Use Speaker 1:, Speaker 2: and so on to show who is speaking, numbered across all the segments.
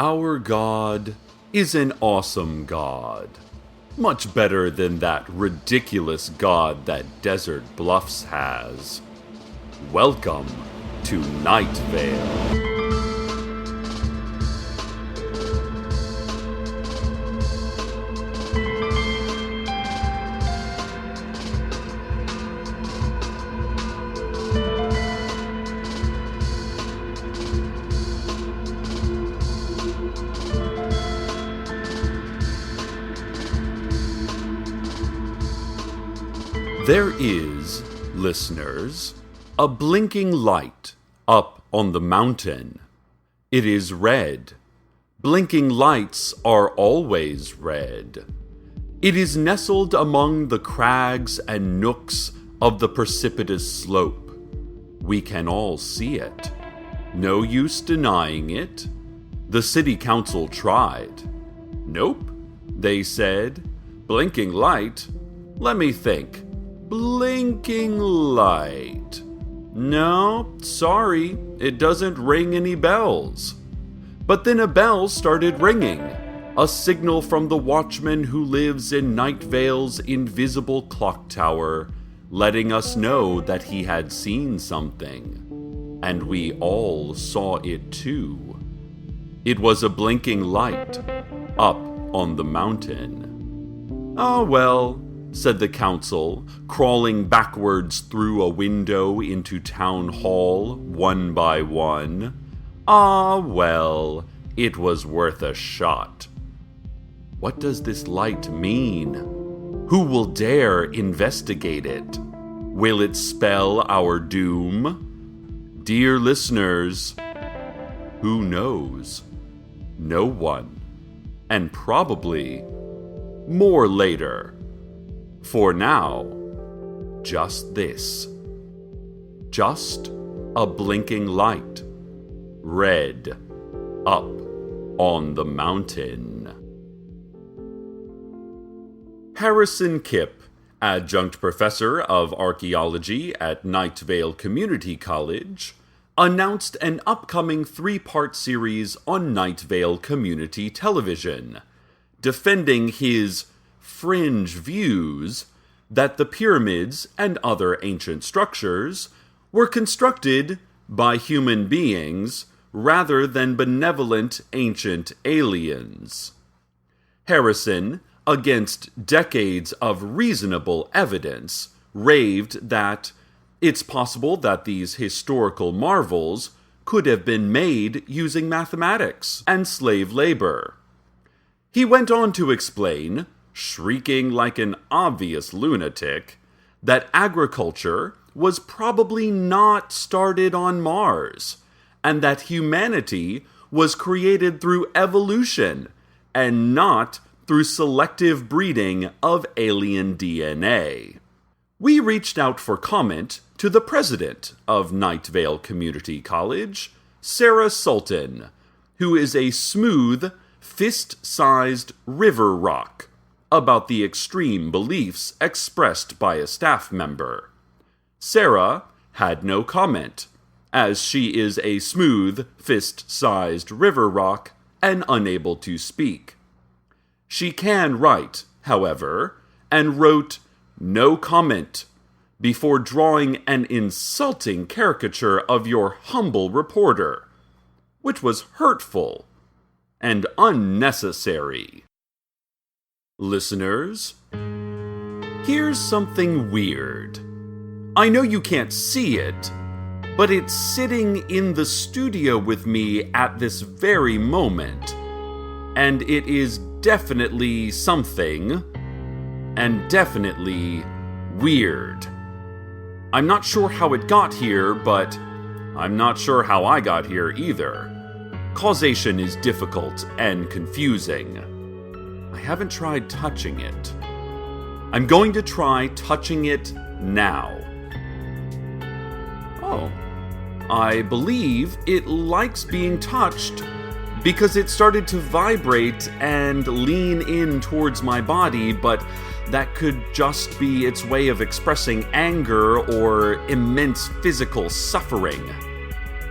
Speaker 1: Our God is an awesome God. Much better than that ridiculous God that Desert Bluffs has. Welcome to Night Vale. There is, listeners, a blinking light up on the mountain. It is red. Blinking lights are always red. It is nestled among the crags and nooks of the precipitous slope. We can all see it. No use denying it. The city council tried. Nope, they said. Blinking light? Let me think. Blinking light. No, sorry, it doesn't ring any bells. But then a bell started ringing, a signal from the watchman who lives in Night Vale's invisible clock tower, letting us know that he had seen something. And we all saw it too. It was a blinking light up on the mountain. Oh well, said the council, crawling backwards through a window into town hall, one by one. Ah, well, it was worth a shot. What does this light mean? Who will dare investigate it? Will it spell our doom? Dear listeners, who knows? No one. And probably more later. For now, just this. Just a blinking light. Red. Up on the mountain. Harrison Kipp, adjunct professor of archaeology at Night Vale Community College, announced an upcoming 3-part series on Night Vale Community Television, defending his fringe views that the pyramids and other ancient structures were constructed by human beings rather than benevolent ancient aliens. Harrison, against decades of reasonable evidence, raved that it's possible that these historical marvels could have been made using mathematics and slave labor. He went on to explain, shrieking like an obvious lunatic, that agriculture was probably not started on Mars, and that humanity was created through evolution and not through selective breeding of alien DNA. We reached out for comment to the president of Night Vale Community College, Sarah Sultan, who is a smooth, fist-sized river rock, about the extreme beliefs expressed by a staff member. Sarah had no comment, as she is a smooth, fist-sized river rock and unable to speak. She can write, however, and wrote no comment before drawing an insulting caricature of your humble reporter, which was hurtful and unnecessary. Listeners, here's something weird. I know you can't see it, but it's sitting in the studio with me at this very moment, and it is definitely something, and definitely weird. I'm not sure how it got here, but I'm not sure how I got here either. Causation is difficult and confusing. I haven't tried touching it. I'm going to try touching it now. Oh, I believe it likes being touched because it started to vibrate and lean in towards my body, but that could just be its way of expressing anger or immense physical suffering.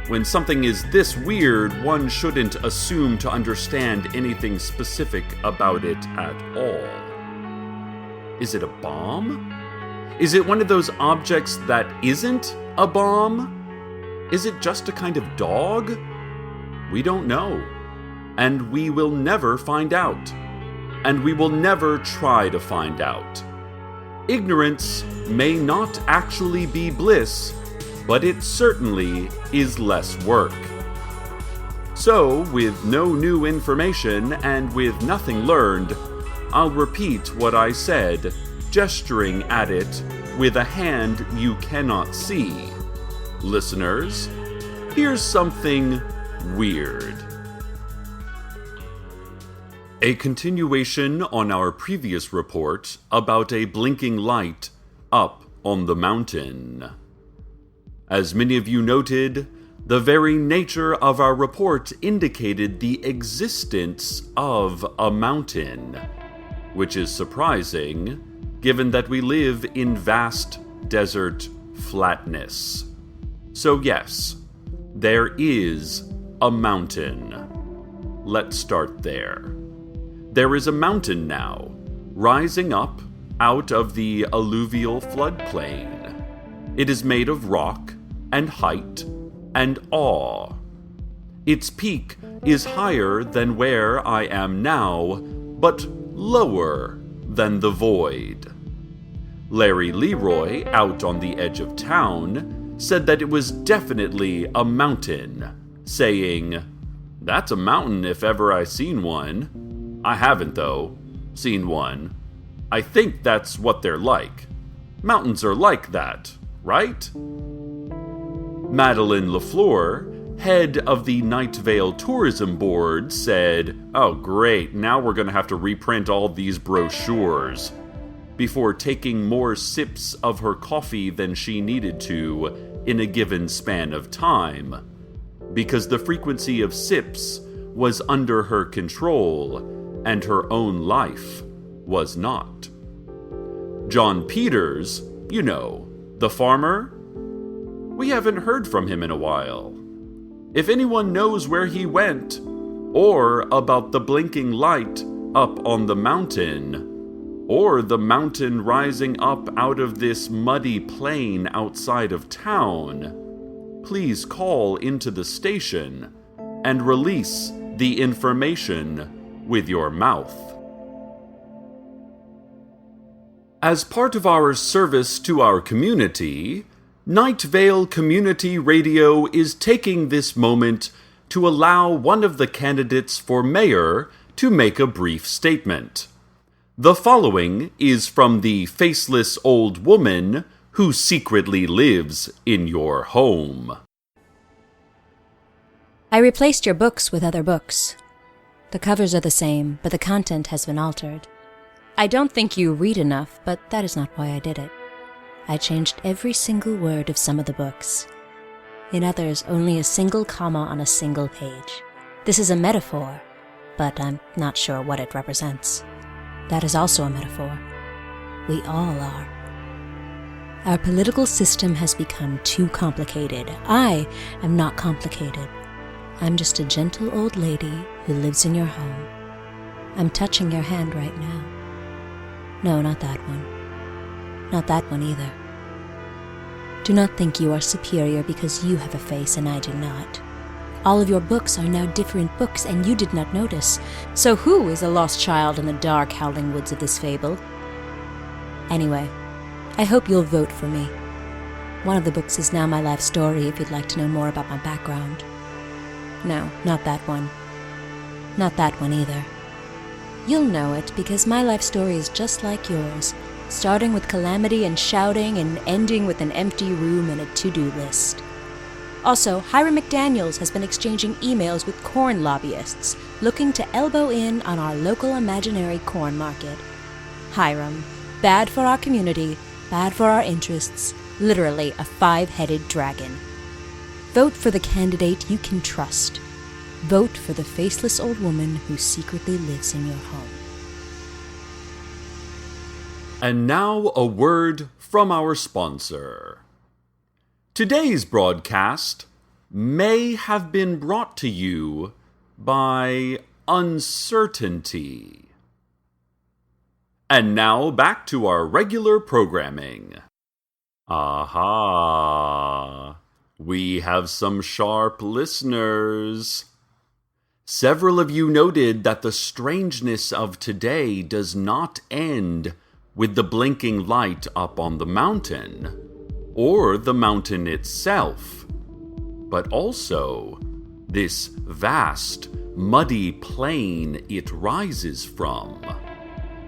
Speaker 1: When something is this weird, one shouldn't assume to understand anything specific about it at all. Is it a bomb? Is it one of those objects that isn't a bomb? Is it just a kind of dog? We don't know. And we will never find out. And we will never try to find out. Ignorance may not actually be bliss, but it certainly is less work. So, with no new information and with nothing learned, I'll repeat what I said, gesturing at it with a hand you cannot see. Listeners, here's something weird. A continuation on our previous report about a blinking light up on the mountain. As many of you noted, the very nature of our report indicated the existence of a mountain, which is surprising, given that we live in vast desert flatness. So yes, there is a mountain. Let's start there. There is a mountain now, rising up out of the alluvial floodplain. It is made of rock and height and awe. Its peak is higher than where I am now, but lower than the void. Larry Leroy, out on the edge of town, said that it was definitely a mountain, saying, "That's a mountain if ever I seen one. I haven't, though, seen one. I think that's what they're like. Mountains are like that, right?" Madeline LaFleur, head of the Night Vale Tourism Board, said, "Oh great, now we're going to have to reprint all these brochures," before taking more sips of her coffee than she needed to in a given span of time, because the frequency of sips was under her control, and her own life was not. John Peters, you know, the farmer? We haven't heard from him in a while. If anyone knows where he went, or about the blinking light up on the mountain, or the mountain rising up out of this muddy plain outside of town, please call into the station and release the information with your mouth. As part of our service to our community, Night Vale Community Radio is taking this moment to allow one of the candidates for mayor to make a brief statement. The following is from the faceless old woman who secretly lives in your home.
Speaker 2: I replaced your books with other books. The covers are the same, but the content has been altered. I don't think you read enough, but that is not why I did it. I changed every single word of some of the books. In others, only a single comma on a single page. This is a metaphor, but I'm not sure what it represents. That is also a metaphor. We all are. Our political system has become too complicated. I am not complicated. I'm just a gentle old lady who lives in your home. I'm touching your hand right now. No, not that one. Not that one either. Do not think you are superior because you have a face and I do not. All of your books are now different books and you did not notice. So who is a lost child in the dark howling woods of this fable? Anyway, I hope you'll vote for me. One of the books is now my life story if you'd like to know more about my background. No, not that one. Not that one either. You'll know it because my life story is just like yours, starting with calamity and shouting and ending with an empty room and a to-do list. Also, Hiram McDaniels has been exchanging emails with corn lobbyists, looking to elbow in on our local imaginary corn market. Hiram, bad for our community, bad for our interests, literally a 5-headed dragon. Vote for the candidate you can trust. Vote for the faceless old woman who secretly lives in your home.
Speaker 1: And now a word from our sponsor. Today's broadcast may have been brought to you by uncertainty. And now back to our regular programming. Aha! We have some sharp listeners. Several of you noted that the strangeness of today does not end with the blinking light up on the mountain, or the mountain itself, but also this vast, muddy plain it rises from.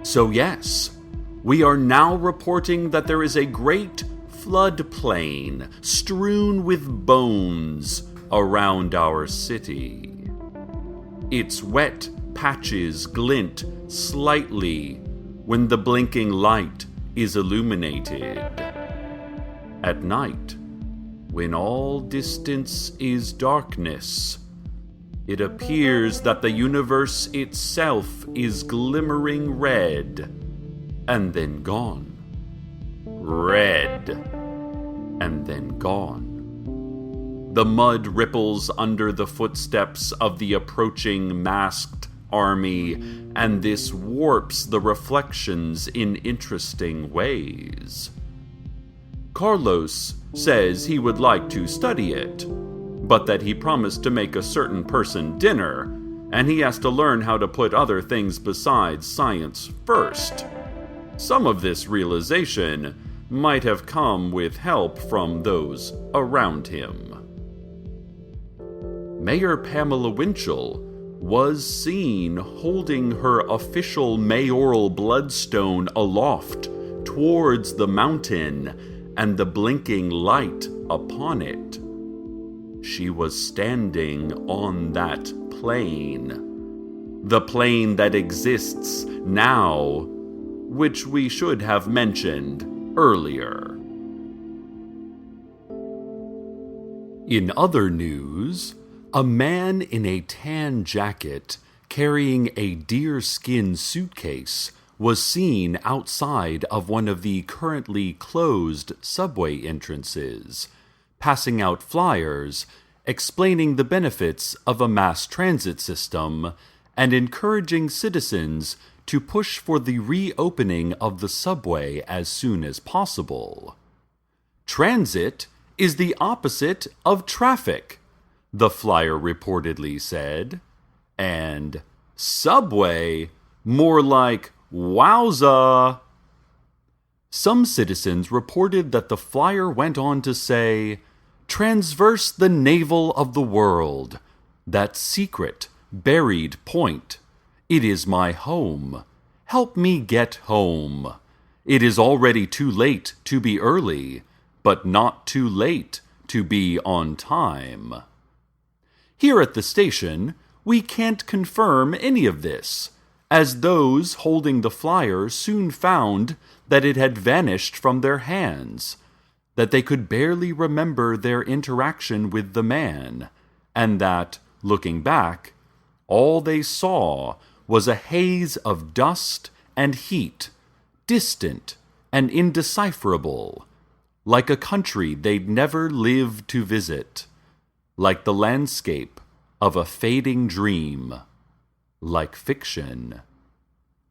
Speaker 1: So yes, we are now reporting that there is a great floodplain strewn with bones around our city. Its wet patches glint slightly when the blinking light is illuminated. At night, when all distance is darkness, it appears that the universe itself is glimmering red, and then gone. Red, and then gone. The mud ripples under the footsteps of the approaching masked army, and this warps the reflections in interesting ways. Carlos says he would like to study it, but that he promised to make a certain person dinner, and he has to learn how to put other things besides science first. Some of this realization might have come with help from those around him. Mayor Pamela Winchell was seen holding her official mayoral bloodstone aloft towards the mountain and the blinking light upon it. She was standing on that plane. The plane that exists now, which we should have mentioned earlier. In other news, a man in a tan jacket carrying a deerskin suitcase was seen outside of one of the currently closed subway entrances, passing out flyers explaining the benefits of a mass transit system and encouraging citizens to push for the reopening of the subway as soon as possible. Transit is the opposite of traffic, the flyer reportedly said, and subway more like wowza. Some citizens reported that the flyer went on to say, "Transverse the navel of the world, that secret, buried point. It is my home. Help me get home. It is already too late to be early, but not too late to be on time." Here at the station, we can't confirm any of this, as those holding the flyer soon found that it had vanished from their hands, that they could barely remember their interaction with the man, and that, looking back, all they saw was a haze of dust and heat, distant and indecipherable, like a country they'd never lived to visit, like the landscape of a fading dream, like fiction,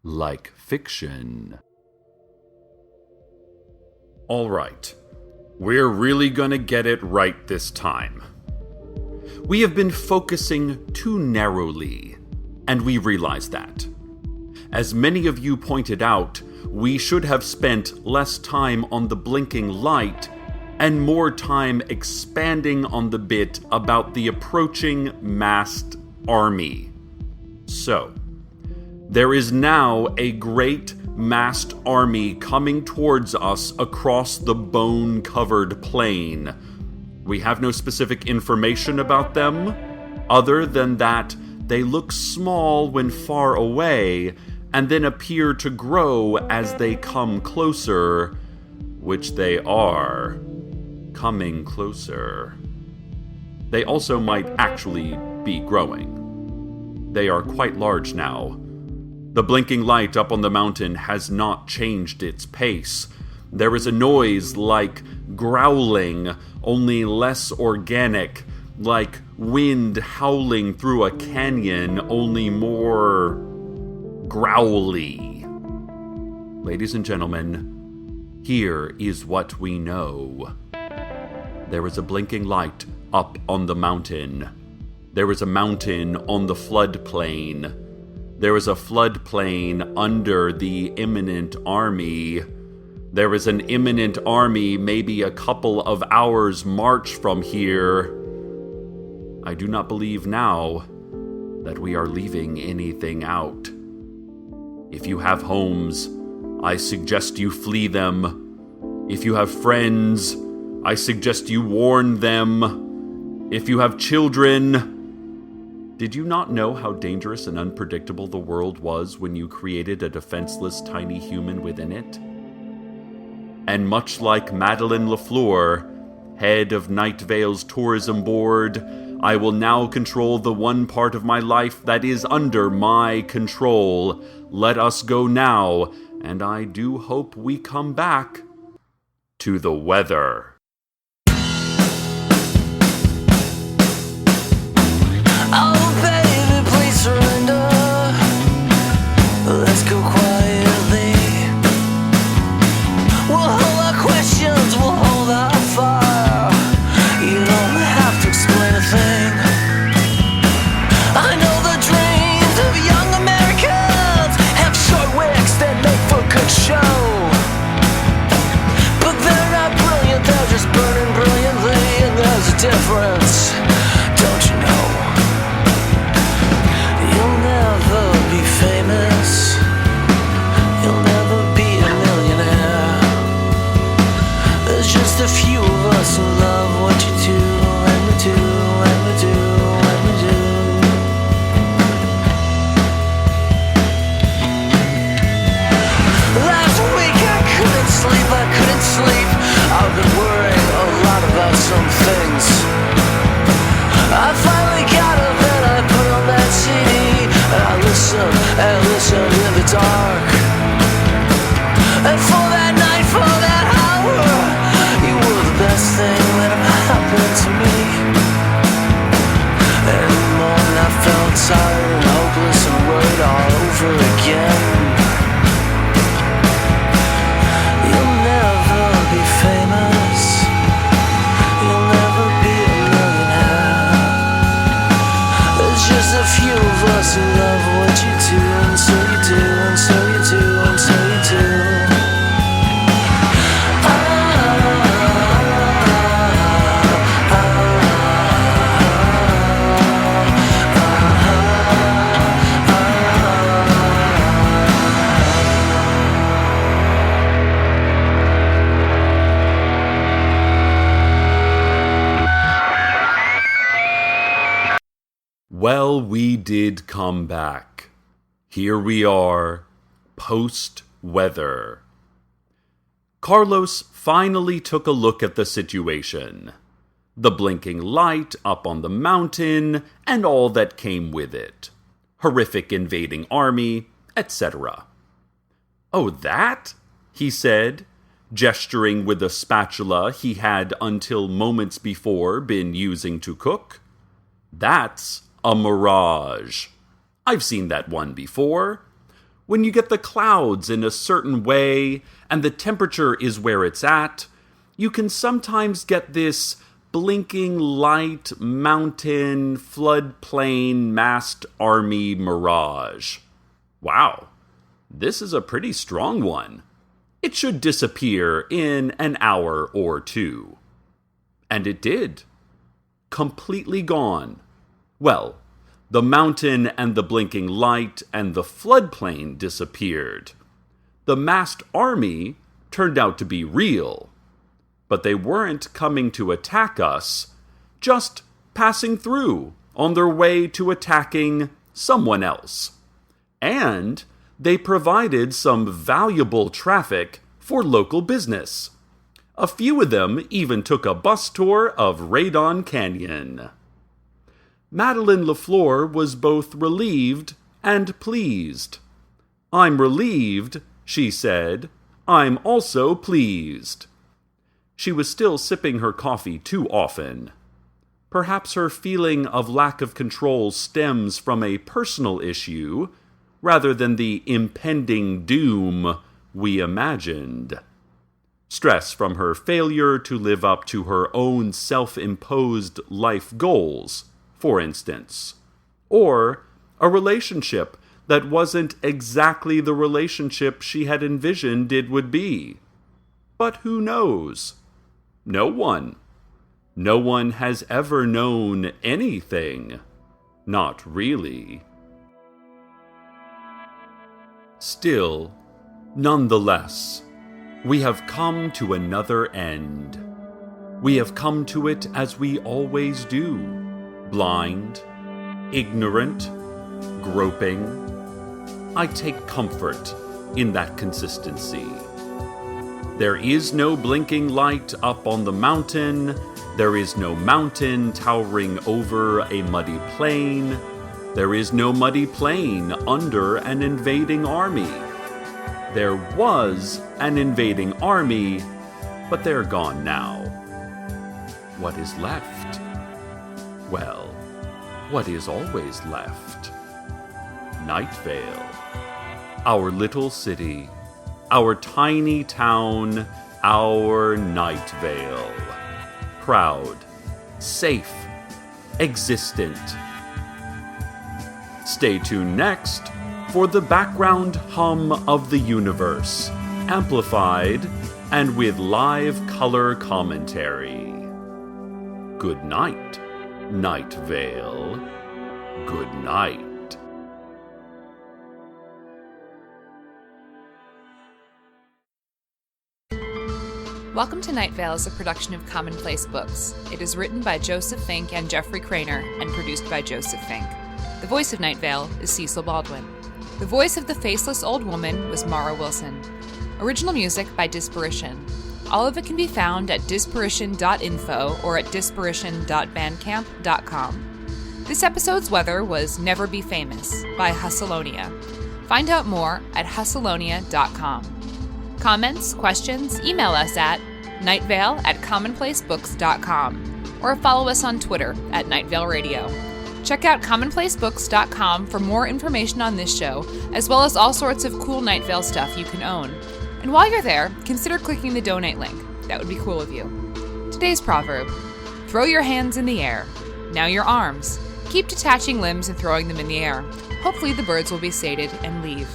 Speaker 1: like fiction. All right, we're really gonna get it right this time. We have been focusing too narrowly, and we realize that. As many of you pointed out, we should have spent less time on the blinking light and more time expanding on the bit about the approaching masked army. So, there is now a great masked army coming towards us across the bone-covered plain. We have no specific information about them, other than that they look small when far away, and then appear to grow as they come closer, which they are coming closer. They also might actually be growing. They are quite large now. The blinking light up on the mountain has not changed its pace. There is a noise like growling, only less organic, like wind howling through a canyon, only more growly. Ladies and gentlemen, here is what we know. There is a blinking light up on the mountain. There is a mountain on the floodplain. There is a floodplain under the imminent army. There is an imminent army maybe a couple of hours' march from here. I do not believe now that we are leaving anything out. If you have homes, I suggest you flee them. If you have friends, I suggest you warn them. If you have children... Did you not know how dangerous and unpredictable the world was when you created a defenseless tiny human within it? And much like Madeleine Lafleur, head of Night Vale's tourism board, I will now control the one part of my life that is under my control. Let us go now, and I do hope we come back to the weather.
Speaker 3: Oh baby, please surrender. Let's go quietly. We'll hold our questions, we'll hold our fire. You don't have to explain a thing. I know the dreams of young Americans have short wigs that make for good show. But they're not brilliant, they're just burning brilliantly. And there's a difference, don't you know? You'll never be famous. You'll never be a millionaire. There's just a few of us who love what you do, and we do, and we do, and we do. Last week I couldn't sleep. I've been worrying a lot about some things. I finally got up and I put on that CD, and I listen in the dark. And for that night, for that hour, you were the best thing that ever happened to me. And in the morning I felt tired and hopeless and worried all over again. You'll never be famous. You'll never be a millionaire. There's just a few of us who love what you do, and so you do, and so you do, and so you do.
Speaker 1: Well, we did come back. Here we are, post-weather. Carlos finally took a look at the situation. The blinking light up on the mountain, and all that came with it. Horrific invading army, etc. "Oh, that?" he said, gesturing with a spatula he had until moments before been using to cook. "That's a mirage. I've seen that one before. When you get the clouds in a certain way and the temperature is where it's at, you can sometimes get this blinking light mountain floodplain massed army mirage. Wow, this is a pretty strong one. It should disappear in an hour or two." And it did. Completely gone. Well, the mountain and the blinking light and the floodplain disappeared. The massed army turned out to be real. But they weren't coming to attack us, just passing through on their way to attacking someone else. And they provided some valuable traffic for local business. A few of them even took a bus tour of Radon Canyon. Madeleine Lafleur was both relieved and pleased. "I'm relieved," she said. "I'm also pleased." She was still sipping her coffee too often. Perhaps her feeling of lack of control stems from a personal issue, rather than the impending doom we imagined. Stress from her failure to live up to her own self-imposed life goals, for instance. Or a relationship that wasn't exactly the relationship she had envisioned it would be. But who knows? No one. No one has ever known anything. Not really. Still, nonetheless, we have come to another end. We have come to it as we always do, blind, ignorant, groping. I take comfort in that consistency. There is no blinking light up on the mountain. There is no mountain towering over a muddy plain. There is no muddy plain under an invading army. There was an invading army, but they're gone now. What is left? Well, what is always left? Night Vale. Our little city. Our tiny town. Our Night Vale. Proud. Safe. Existent. Stay tuned next for the background hum of the universe, amplified and with live color commentary. Good night, Night Vale. Good night.
Speaker 4: Welcome to Night Vale is a production of Commonplace Books. It is written by Joseph Fink and Jeffrey Craner and produced by Joseph Fink. The voice of Night Vale is Cecil Baldwin. The voice of the faceless old woman was Mara Wilson. Original music by Disparition. All of it can be found at disparition.info or at disparition.bandcamp.com. This episode's weather was Never Be Famous by Hustleonia. Find out more at hustleonia.com. Comments, questions, email us at nightvale@commonplacebooks.com or follow us on Twitter at Nightvale Radio. Check out commonplacebooks.com for more information on this show, as well as all sorts of cool Night Vale stuff you can own. And while you're there, consider clicking the donate link. That would be cool of you. Today's proverb: throw your hands in the air. Now your arms. Keep detaching limbs and throwing them in the air. Hopefully the birds will be sated and leave.